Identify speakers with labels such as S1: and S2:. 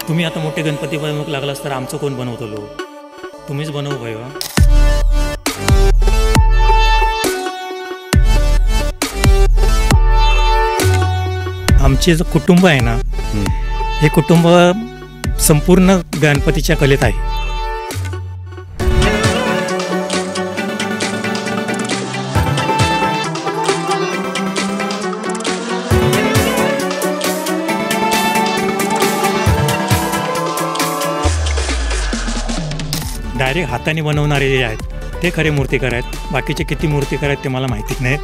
S1: तुम्ही आता मोठे गणपती बनवूक लागलास तर आमचं कोण बनवतलो? तुम्हीच बनवू भाई. आमचे जे कुटुंब आहे ना, हे कुटुंब संपूर्ण गणपतीच्या कलेत आहे. डायरेक्ट हाताने बनवणारे जे आहेत ते खरे मूर्तिकार आहेत. बाकीचे किती मूर्तिकार आहेत ते मला माहिती नाही.